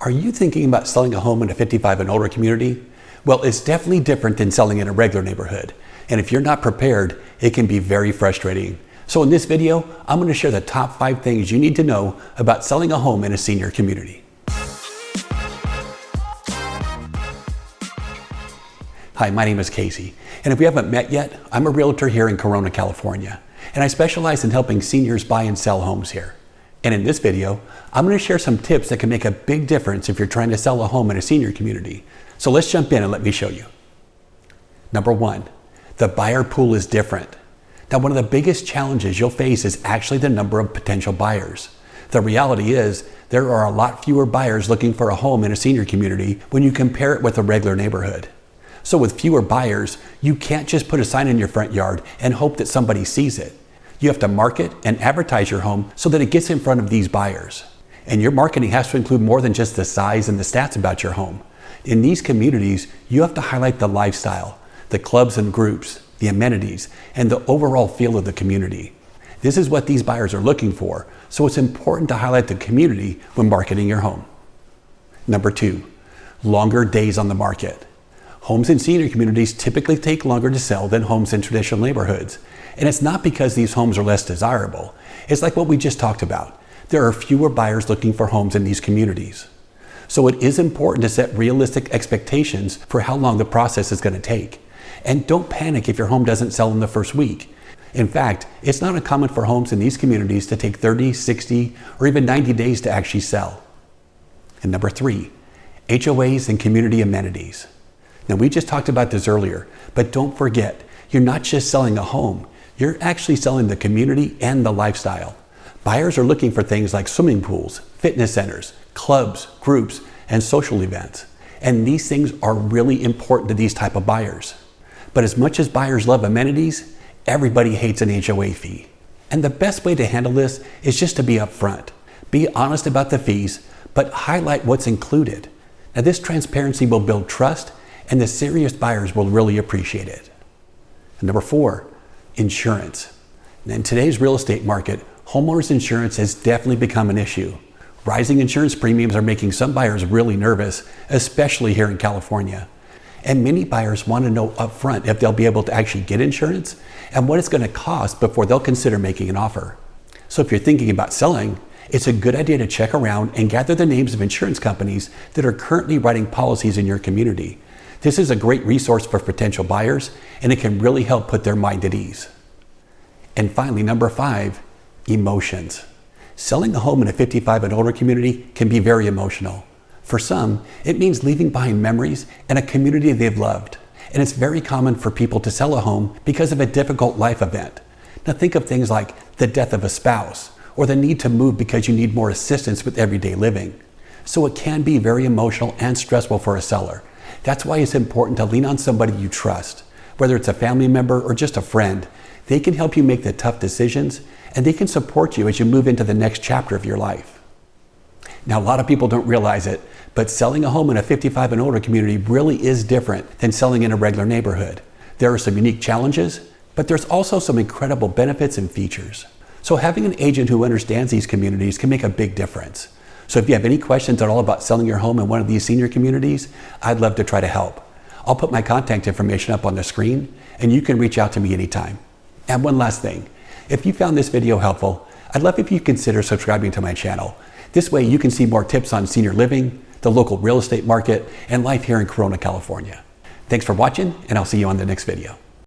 Are you thinking about selling a home in a 55 and older community? Well, it's definitely different than selling in a regular neighborhood. And if you're not prepared, it can be very frustrating. So in this video, I'm going to share the top 5 things you need to know about selling a home in a senior community. Hi, my name is Casey. And if we haven't met yet, I'm a realtor here in Corona, California. And I specialize in helping seniors buy and sell homes here. And in this video, I'm going to share some tips that can make a big difference if you're trying to sell a home in a senior community. So let's jump in and let me show you. Number 1, the buyer pool is different. Now, one of the biggest challenges you'll face is actually the number of potential buyers. The reality is there are a lot fewer buyers looking for a home in a senior community when you compare it with a regular neighborhood. So with fewer buyers, you can't just put a sign in your front yard and hope that somebody sees it. You have to market and advertise your home so that it gets in front of these buyers. And your marketing has to include more than just the size and the stats about your home. In these communities, you have to highlight the lifestyle, the clubs and groups, the amenities, and the overall feel of the community. This is what these buyers are looking for, so it's important to highlight the community when marketing your home. Number 2, longer days on the market. Homes in senior communities typically take longer to sell than homes in traditional neighborhoods. And it's not because these homes are less desirable. It's like what we just talked about. There are fewer buyers looking for homes in these communities. So it is important to set realistic expectations for how long the process is going to take. And don't panic if your home doesn't sell in the first week. In fact, it's not uncommon for homes in these communities to take 30, 60, or even 90 days to actually sell. And number 3, HOAs and community amenities. Now, we just talked about this earlier, but don't forget, you're not just selling a home, you're actually selling the community and the lifestyle. Buyers are looking for things like swimming pools, fitness centers, clubs, groups, and social events. And these things are really important to these type of buyers. But as much as buyers love amenities, everybody hates an HOA fee. And the best way to handle this is just to be upfront. Be honest about the fees, but highlight what's included. Now, this transparency will build trust, and the serious buyers will really appreciate it. And number 4, insurance. In today's real estate market, homeowners insurance has definitely become an issue. Rising insurance premiums are making some buyers really nervous, especially here in California. And many buyers want to know upfront if they'll be able to actually get insurance and what it's going to cost before they'll consider making an offer. So if you're thinking about selling, it's a good idea to check around and gather the names of insurance companies that are currently writing policies in your community. This is a great resource for potential buyers, and it can really help put their mind at ease. And finally, number 5, emotions. Selling a home in a 55 and older community can be very emotional. For some, it means leaving behind memories and a community they've loved. And it's very common for people to sell a home because of a difficult life event. Now think of things like the death of a spouse or the need to move because you need more assistance with everyday living. So it can be very emotional and stressful for a seller. That's why it's important to lean on somebody you trust. Whether it's a family member or just a friend, they can help you make the tough decisions and they can support you as you move into the next chapter of your life. Now, a lot of people don't realize it, but selling a home in a 55 and older community really is different than selling in a regular neighborhood. There are some unique challenges, but there's also some incredible benefits and features. So having an agent who understands these communities can make a big difference. So if you have any questions at all about selling your home in one of these senior communities, I'd love to try to help. I'll put my contact information up on the screen and you can reach out to me anytime. And one last thing, if you found this video helpful, I'd love if you consider subscribing to my channel. This way you can see more tips on senior living, the local real estate market, and life here in Corona, California. Thanks for watching, and I'll see you on the next video.